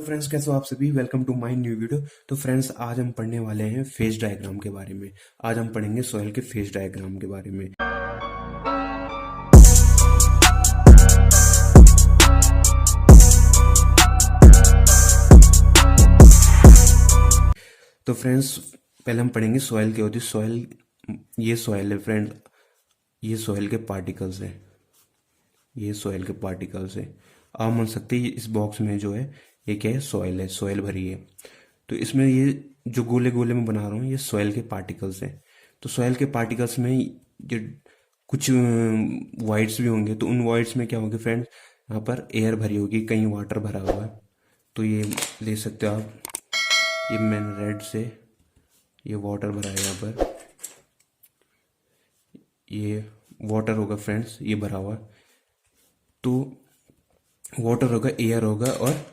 Friends, कैसे हो आप सभी। Welcome to my new video. तो फ्रेंड्स, आज हम पढ़ने वाले हैं फेज डायग्राम के बारे में। आज हम पढ़ेंगे सॉइल के फेज डायग्राम के बारे में। तो फ्रेंड्स, पहले हम पढ़ेंगे सॉइल क्या होती है। सॉइल, ये सॉइल है फ्रेंड्स, ये सॉइल के पार्टिकल्स है। ये सॉइल के पार्टिकल्स है। आप मान सकते हैं इस बॉक्स में जो है ये क्या है, सॉइल है, सॉइल भरी है। तो इसमें ये जो गोले गोले में बना रहा हूँ ये सॉइल के पार्टिकल्स हैं। तो सॉइल के पार्टिकल्स में जो कुछ वाइड्स भी होंगे, तो उन वाइड्स में क्या होंगे फ्रेंड्स, यहाँ पर एयर भरी होगी, कहीं वाटर भरा होगा। तो ये ले सकते हो आप, ये मैंने रेड से ये वाटर भरा है यहाँ पर, ये वाटर होगा फ्रेंड्स, ये भरा हुआ। तो वाटर होगा, एयर होगा और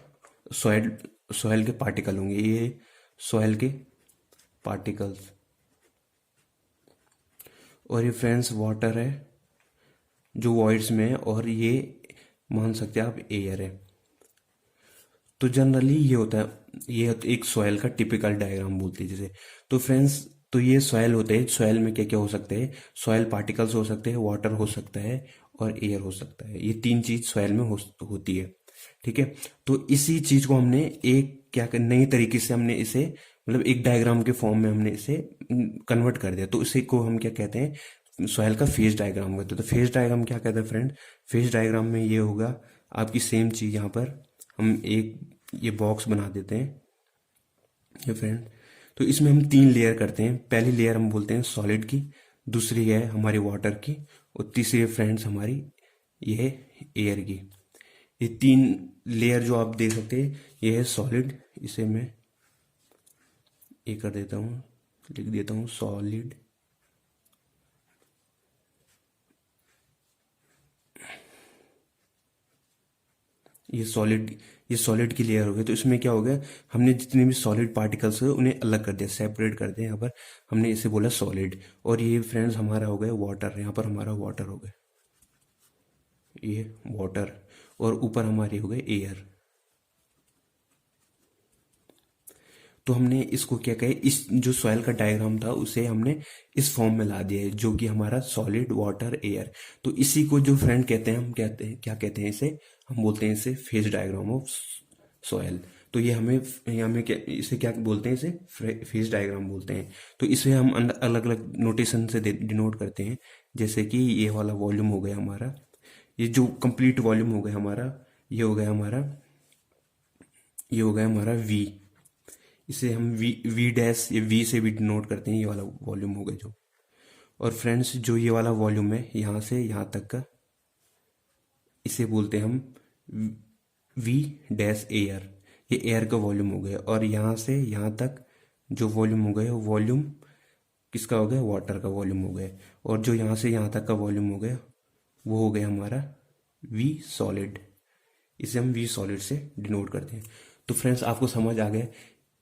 सॉइल, सॉइल के पार्टिकल होंगे, ये सॉइल के पार्टिकल्स। और ये फ्रेंड्स वाटर है जो वॉइड्स में है, और ये मान सकते हैं आप एयर है। तो जनरली ये होता है, ये एक सॉइल का टिपिकल डायग्राम बोलते हैं जिसे। तो फ्रेंड्स, तो ये सॉइल होते हैं। सॉइल में क्या क्या हो सकते हैं, सॉइल पार्टिकल्स हो सकते हैं, वाटर हो सकता है और एयर हो सकता है। ये तीन चीज सॉइल में होती है। ठीक है। तो इसी चीज को हमने एक नई तरीके से हमने इसे, मतलब एक डायग्राम के फॉर्म में हमने इसे कन्वर्ट कर दिया। तो इसी को हम क्या कहते हैं, सॉइल का फेज डायग्राम कहते हैं। तो फेज डायग्राम क्या कहते हैं फ्रेंड, फेज डायग्राम में ये होगा आपकी सेम चीज। यहाँ पर हम एक ये बॉक्स बना देते हैं ये फ्रेंड। तो इसमें हम तीन लेयर करते हैं। पहली लेयर हम बोलते हैं सॉलिड की, दूसरी है हमारी वाटर की, और तीसरी है फ्रेंड्स हमारी ये है एयर की। ये तीन लेयर जो आप देख सकते हैं ये है सॉलिड। इसे मैं ये कर देता हूँ, लिख देता हूँ सॉलिड। ये सॉलिड की लेयर हो गई। तो इसमें क्या हो गया, हमने जितने भी सॉलिड पार्टिकल्स है उन्हें अलग कर दिया, सेपरेट कर दिया। यहाँ पर हमने इसे बोला सॉलिड। और ये फ्रेंड्स हमारा हो गया वाटर, यहाँ पर हमारा वाटर हो गया, ये वाटर। और ऊपर हमारी हो गई एयर। तो हमने इसको क्या कहे, इस जो सॉइल का डायग्राम था उसे हमने इस फॉर्म में ला दिया है, जो कि हमारा सॉलिड, वाटर, एयर। तो इसी को जो फ्रेंड कहते हैं, हम कहते हैं, क्या कहते हैं इसे, हम बोलते हैं इसे फेज डायग्राम ऑफ सॉइल। तो ये हमें क्या, इसे क्या बोलते हैं, इसे फेज डायग्राम बोलते हैं। तो इसे हम अलग अलग नोटेशन से डिनोट करते हैं। जैसे कि ये वाला वॉल्यूम हो गया हमारा, ये जो कंप्लीट वॉल्यूम हो गया हमारा, ये हो गया हमारा, ये हो गया हमारा वी। इसे हम वी डैश, ये वी से भी डिनोट करते हैं, ये वाला वॉल्यूम हो गया जो। और फ्रेंड्स, जो ये वाला वॉल्यूम है यहाँ से यहाँ तक का, इसे बोलते हैं हम वी डैश एयर। ये एयर का वॉल्यूम हो गया। और यहाँ से यहाँ तक जो वॉल्यूम हो गया, वॉल्यूम किसका हो गया, वाटर का वॉल्यूम हो गया। और जो यहाँ से यहाँ तक का वॉल्यूम हो गया वो हो गया हमारा वी सॉलिड। इसे हम वी सॉलिड से डिनोट करते हैं। तो फ्रेंड्स, आपको समझ आ गया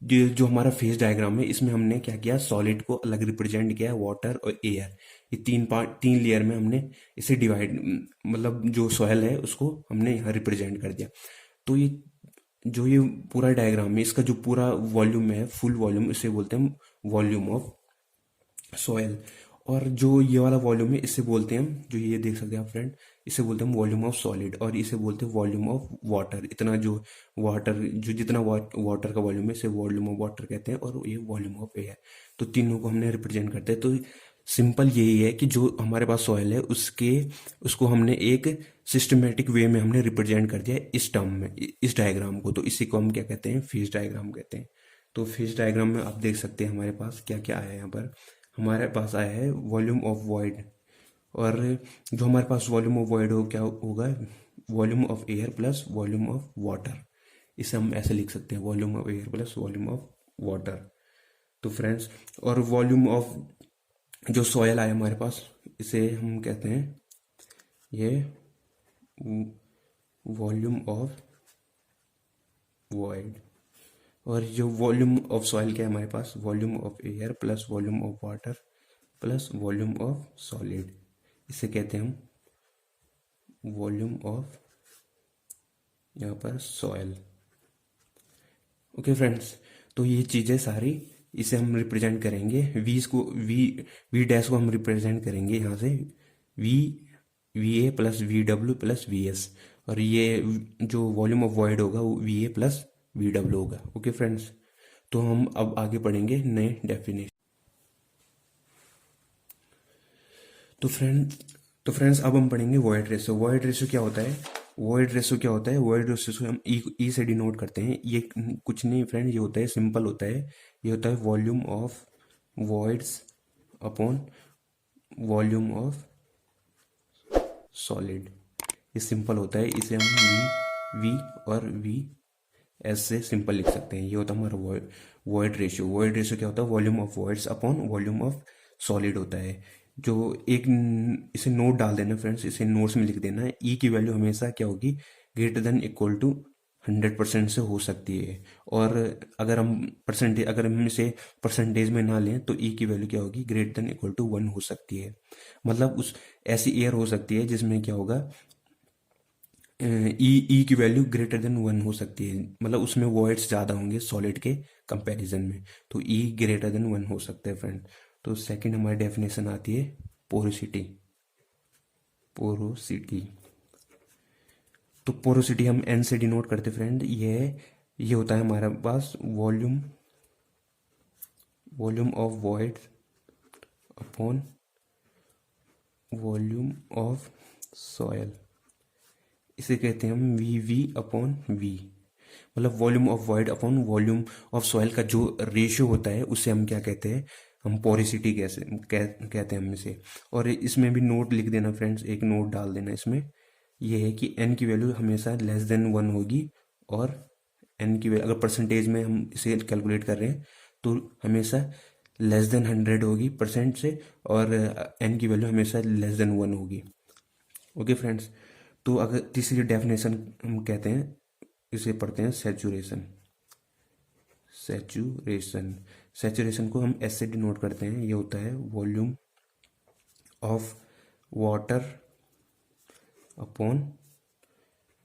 जो हमारा फेज डायग्राम है, इसमें हमने क्या किया, सॉलिड को अलग रिप्रेजेंट किया, वाटर और एयर। ये तीन पार्ट, तीन लेयर में हमने इसे डिवाइड, मतलब जो सॉइल है उसको हमने यहाँ रिप्रेजेंट कर दिया। तो ये जो ये पूरा डायग्राम है, इसका जो पूरा वॉल्यूम है, फुल वॉल्यूम, इसे बोलते हैं वॉल्यूम ऑफ सॉइल। और जो ये वाला वॉल्यूम है इसे बोलते हैं हम, जो ये देख सकते हैं आप फ्रेंड, इसे बोलते हैं वॉल्यूम ऑफ सॉलिड। और इसे बोलते हैं वॉल्यूम ऑफ वाटर। इतना जो वाटर, जो जितना वाटर का वॉल्यूम है इसे वॉल्यूम ऑफ वाटर कहते हैं, और ये वॉल्यूम ऑफ एयर। तो तीनों को हमने रिप्रेजेंट करते हैं। तो सिंपल यही है कि जो हमारे पास सॉइल है उसको हमने एक सिस्टमेटिक वे में हमने रिप्रेजेंट कर दिया इस टर्म में, इस डायग्राम को। तो इसी को हम क्या कहते हैं, फेज डायग्राम कहते हैं। तो फेज डायग्राम में आप देख सकते हैं हमारे पास क्या क्या आया है। यहाँ पर हमारे पास आया है वॉल्यूम ऑफ वॉइड। और जो हमारे पास वॉल्यूम ऑफ वॉइड हो, क्या होगा, volume of air plus volume of water. इसे हम ऐसे लिख सकते हैं, volume of air plus volume of water. तो फ्रेंड्स, और वॉल्यूम ऑफ जो सॉयल आया हमारे पास, इसे हम कहते हैं ये वॉल्यूम ऑफ वॉइड। और जो वॉल्यूम ऑफ सॉइल क्या है हमारे पास, volume of air plus volume of water plus volume of solid. इसे कहते हैं हम वॉल्यूम ऑफ यहाँ पर सॉइल। ओके फ्रेंड्स, तो ये चीज़ें सारी, इसे हम रिप्रेजेंट करेंगे, वी डैश को हम रिप्रेजेंट करेंगे यहाँ से V V A plus V W plus V S, और ये जो वॉल्यूम ऑफ वॉइड होगा वो V A plus V W होगा। ओके फ्रेंड्स, तो हम अब आगे पढ़ेंगे नए डेफिनेशन। तो फ्रेंड्स अब हम पढ़ेंगे वॉइड रेशो। वॉइड रेशो क्या होता है? वॉइड रेशो क्या होता है? वॉइड रेशो से हम ई से डिनोट करते हैं। ये कुछ नहीं फ्रेंड, ये होता है, सिंपल होता है। ये होता है volume of voids upon volume of solid. ये सिंपल होता है, इसे हम वी और वी एस से सिंपल लिख सकते हैं। ये होता है हमारा वॉइड रेशियो। वॉइड रेशियो क्या होता है? Volume of voids upon volume of solid होता है। जो एक इसे नोट डाल देना फ्रेंड्स, इसे नोट्स में लिख देना है। ई की वैल्यू हमेशा क्या होगी? ग्रेटर देन इक्वल टू 100% से हो सकती है। और अगर हम इसे परसेंटेज में ना लें तो ई की वैल्यू क्या होगी? ग्रेटर देन इक्वल टू 1 हो सकती है। मतलब उस ऐसी एयर हो सकती है जिसमें क्या होगा, ई की वैल्यू ग्रेटर देन 1 हो सकती है, मतलब उसमें वॉइड्स ज़्यादा होंगे सॉलिड के कंपैरिजन में, तो ई ग्रेटर देन 1 हो सकता है फ्रेंड। तो सेकंड हमारी डेफिनेशन आती है पोरोसिटी। पोरोसिटी, तो पोरोसिटी हम एन से डिनोट करते फ्रेंड। ये होता है हमारे पास volume of void upon volume of soil. इसे कहते हैं हम वी वी अपॉन वी, मतलब volume of void upon volume of soil का जो रेशियो होता है उसे हम क्या कहते हैं? हम पोरिसिटी कहते हैं हम इसे। और इसमें भी नोट लिख देना फ्रेंड्स, एक नोट डाल देना इसमें। यह है कि एन की वैल्यू हमेशा लेस देन 1 होगी, और एन की वैल्यू अगर परसेंटेज में हम इसे कैलकुलेट कर रहे हैं तो हमेशा लेस देन 100 होगी परसेंट से, और एन की वैल्यू हमेशा लेस देन 1 होगी। ओके फ्रेंड्स, तो अगर तीसरी डेफिनेशन हम कहते हैं, इसे पढ़ते हैं सैचुरेशन। सैचुरेशन को हम एस से डिनोट करते हैं। ये होता है volume of water upon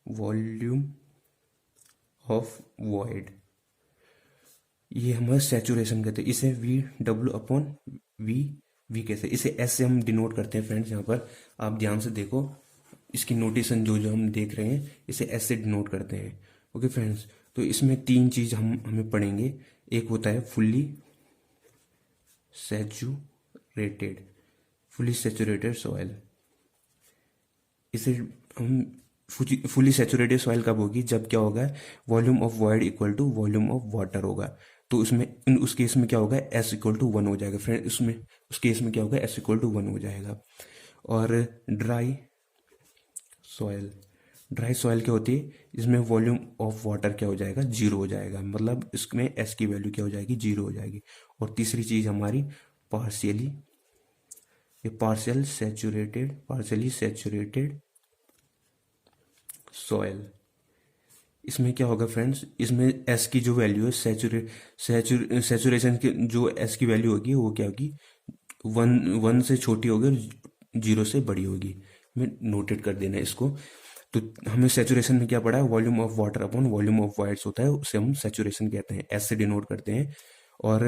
volume of void. ये हमारा सैचुरेशन कहते हैं। इसे वी डब्ल्यू अपॉन वी कैसे, इसे एस से हम डिनोट करते हैं फ्रेंड्स। यहाँ पर आप ध्यान से देखो, इसकी नोटेशन जो जो हम देख रहे हैं इसे एस से डिनोट करते हैं। ओके फ्रेंड्स, तो इसमें तीन चीज हमें पढ़ेंगे। एक होता है फुल्ली सैचुरेटेड सॉइल। इसे हम फुली सैचुरेटेड सॉइल कब होगी? जब क्या होगा? Volume of void equal to volume of water होगा। तो उस केस में क्या होगा? एस इक्वल टू 1 हो जाएगा फ्रेंड। उस केस में क्या होगा? एस इक्वल टू 1 हो जाएगा। और ड्राई सॉइल क्या होती है? इसमें वॉल्यूम ऑफ वाटर क्या हो जाएगा? 0 हो जाएगा, मतलब इसमें एस की वैल्यू क्या हो जाएगी? 0 हो जाएगी। और तीसरी चीज हमारी पार्शियली सैचुरेटेड सॉइल। इसमें क्या होगा फ्रेंड्स? इसमें एस की जो वैल्यू है, सैचुरेशन की जो एस की वैल्यू होगी वो क्या होगी? 1 से छोटी होगी और 0 से बड़ी होगी। मैं नोटेड कर देना इसको। तो हमें सैचुरेशन में क्या पड़ा है? Volume of water upon volume of wides होता है, उसे हम सैचुरेशन कहते हैं, एस से डिनोट करते हैं। और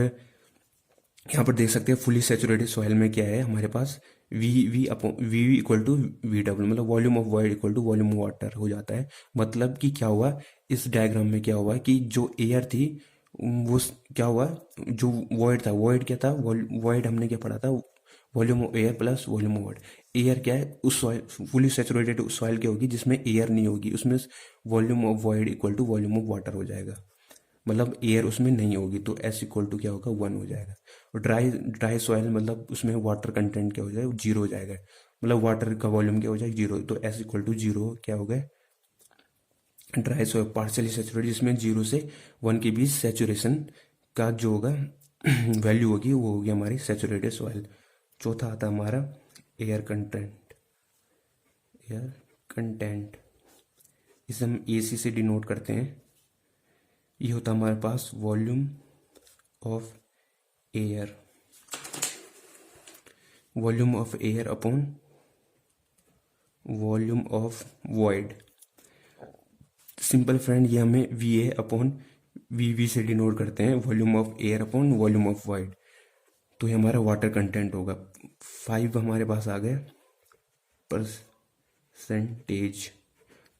यहाँ पर देख सकते हैं फुली सैचुरेटेड सॉइल में क्या है हमारे पास? V equal to V W, मतलब volume of void equal to volume of water हो जाता है। मतलब कि क्या हुआ इस डायग्राम में? क्या हुआ कि जो एयर थी वो क्या हुआ, जो वॉइड था, वॉइड क्या था? वॉइड हमने क्या पढ़ा था? Volume of air plus volume of water. Air क्या है? उस सॉइल, फुली सैचुरेटेड सॉइल क्या होगी? जिसमें एयर नहीं होगी, उसमें volume of void equal to volume of water हो जाएगा, मतलब एयर उसमें नहीं होगी, तो एस इक्वल टू क्या होगा? 1 हो जाएगा। और ड्राई सॉइल मतलब उसमें वाटर कंटेंट क्या हो जाएगा? 0 हो जाएगा, मतलब वाटर का वॉल्यूम क्या हो जाएगा? 0, तो एस इक्वल टू 0 क्या हो गया? ड्राई सॉइल पार्शियली सैचुरेटेड, जिसमें 0 से 1 के बीच सैचुरेशन का जो होगा वैल्यू होगी वो होगी हमारी सैचुरेटेड सॉइल। चौथा आता हमारा एयर कंटेंट। इसे हम एसी से डिनोट करते हैं। ये होता है हमारे पास volume of air upon volume of void. Simple friend, ये हमें वी ए अपॉन वी से डिनोट करते हैं volume of air upon volume of void. तो ये हमारा वाटर कंटेंट होगा। 5 हमारे पास आ गया percentage,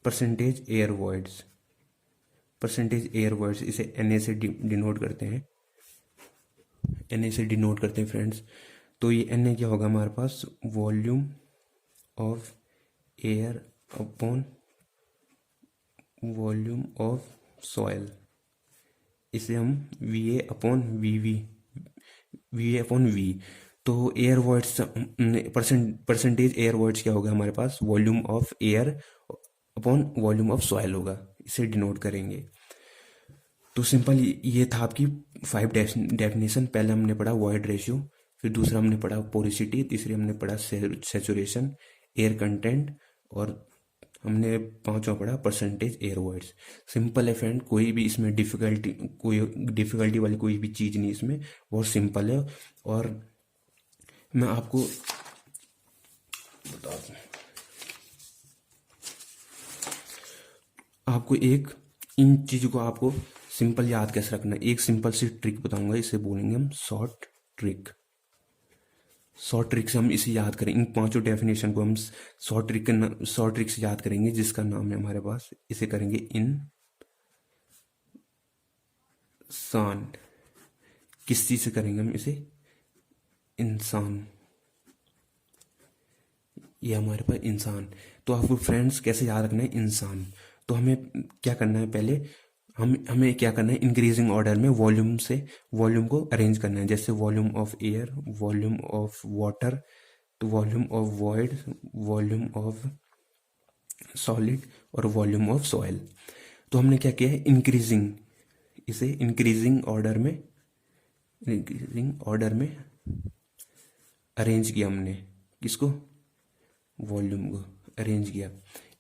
percentage air voids, percentage air voids, इसे एन से डिनोट करते हैं, एन से डिनोट करते हैं फ्रेंड्स। तो ये एन क्या होगा हमारे पास, volume of air upon volume of soil. इसे हम V A upon V A upon V. तो air voids percentage air voids क्या होगा हमारे पास, volume of air upon volume of soil होगा, इसे डिनोट करेंगे। तो सिंपल ये था आपकी 5 डेफिनेशन। पहले हमने पढ़ा वॉइड रेशियो, फिर दूसरा हमने पढ़ा पोरिसिटी, तीसरी हमने पढ़ा सैचुरेशन, एयर कंटेंट, और हमने पांचवा पढ़ा परसेंटेज एयर वर्ड्स। सिंपल है फ्रेंड, कोई भी इसमें डिफिकल्टी वाली कोई भी चीज़ नहीं, इसमें बहुत सिंपल है। और मैं आपको बता दूं, आपको एक इन चीज़ों को आपको सिंपल याद कैसे रखना है, एक सिंपल सी ट्रिक बताऊंगा, इसे बोलेंगे हम शॉर्ट ट्रिक। शॉर्ट ट्रिक से हम इसे याद करें, इन पांचों डेफिनेशन को हम शॉर्ट ट्रिक से याद करेंगे, जिसका नाम है हमारे पास, इसे करेंगे इंसान। किस चीज से करेंगे हम इसे, इंसान, ये हमारे पास इंसान। तो आपको फ्रेंड्स कैसे याद रखना है इंसान, तो हमें क्या करना है, पहले हमें क्या करना है, इंक्रीजिंग ऑर्डर में वॉल्यूम से वॉल्यूम को अरेंज करना है। जैसे volume of air, volume of water, तो volume of void, volume of solid, और वॉल्यूम ऑफ सॉइल। तो हमने क्या किया है, इंक्रीजिंग, इसे इंक्रीजिंग ऑर्डर में अरेंज किया हमने, किसको, वॉल्यूम को अरेंज किया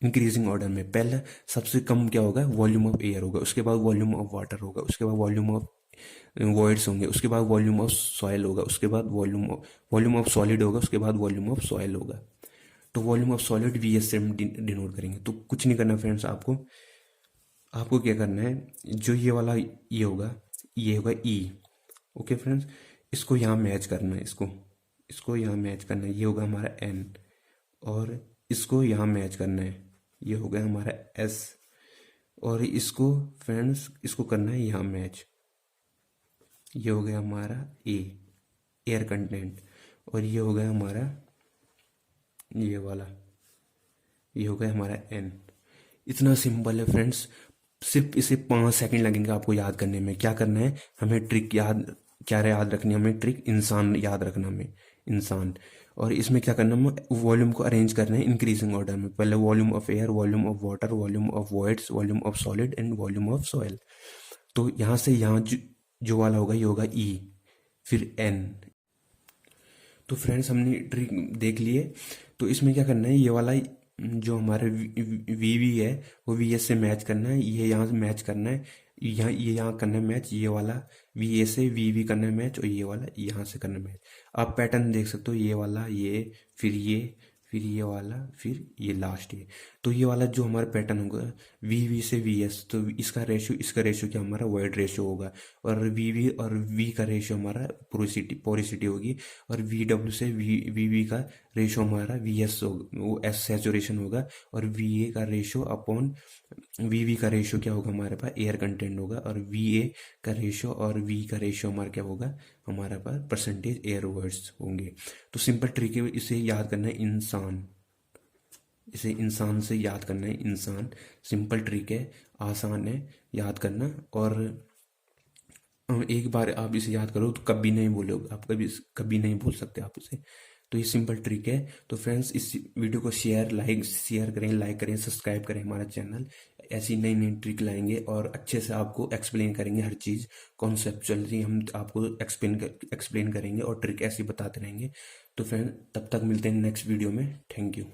इंक्रीजिंग ऑर्डर में। पहले सबसे कम क्या होगा, वॉल्यूम ऑफ एयर होगा, उसके बाद वॉल्यूम ऑफ वाटर होगा, उसके बाद वॉल्यूम ऑफ वॉइड्स होंगे, उसके बाद वॉल्यूम ऑफ सॉइल होगा, उसके बाद वॉल्यूम ऑफ सॉलिड होगा, उसके बाद वॉल्यूम ऑफ सॉइल होगा। तो volume of solid V S से हम डिनोट करेंगे। तो कुछ नहीं करना फ्रेंड्स, आपको क्या करना है, जो ये वाला ये होगा ई। ओके फ्रेंड्स, इसको यहाँ मैच करना है, इसको यहाँ मैच करना है, ये होगा हमारा एन, और इसको यहाँ मैच करना है, ये हो गया हमारा एस, और इसको फ्रेंड्स इसको करना है यहाँ मैच, ये हो गया हमारा ए, एयर कंटेंट, और ये हो गया हमारा ये वाला, ये हो गया हमारा एन। इतना सिंपल है फ्रेंड्स, सिर्फ इसे 5 सेकंड लगेंगे आपको याद करने में। क्या करना है, हमें ट्रिक याद रखनी है, हमें ट्रिक इंसान याद रखना, हमें इंसान। और इसमें क्या करना है, वॉल्यूम को अरेंज करना है इंक्रीजिंग ऑर्डर में। पहले volume of air, volume of water, volume of voids, volume of solid, and volume of soil. तो यहाँ से यहाँ जो वाला होगा ये होगा ई, फिर एन। तो फ्रेंड्स हमने ट्रिक देख लिए। तो इसमें क्या करना है, ये वाला जो हमारा वी है वो वी एस से मैच करना है, ये यहाँ से मैच करना है, यहाँ करना है मैच, ये वाला वी ए से वी करना है मैच, और ये वाला यहाँ से करना है मैच। आप पैटर्न देख सकते हो, ये वाला ये, फिर ये वाला, फिर ये लास्ट ये। तो ये वाला जो हमारा पैटर्न होगा वी से वी एस, तो इसका रेशियो क्या हमारा वॉइड रेशियो होगा, और वी और वी का रेशियो हमारा पोरिसिटी होगी, और वी डब्ल्यू से वी का रेशियो हमारा वी एस होगा, वो एस सैचुरेशन होगा, और वी ए का रेशियो अपॉन वी का रेशियो क्या होगा हमारे पास, एयर कंटेंट होगा, और वी ए का रेशियो और वी का रेशियो हमारा क्या होगा, हमारे पास परसेंटेज एयर वर्ड्स होंगे। तो सिंपल ट्रिक है, इसे याद करना है इंसान, इसे इंसान से याद करना है इंसान। सिंपल ट्रिक है, आसान है याद करना, और एक बार आप इसे याद करो तो कभी नहीं भूलोगे, आप कभी नहीं भूल सकते आप इसे। तो ये सिंपल ट्रिक है। तो फ्रेंड्स इस वीडियो को शेयर करें, लाइक करें, सब्सक्राइब करें हमारा चैनल। ऐसी नई नई ट्रिक लाएंगे और अच्छे से आपको एक्सप्लेन करेंगे, हर चीज़ कॉन्सेप्चुअली हम आपको एक्सप्लेन करेंगे और ट्रिक ऐसी बताते रहेंगे। तो फ्रेंड तब तक मिलते हैं नेक्स्ट वीडियो में। Thank you.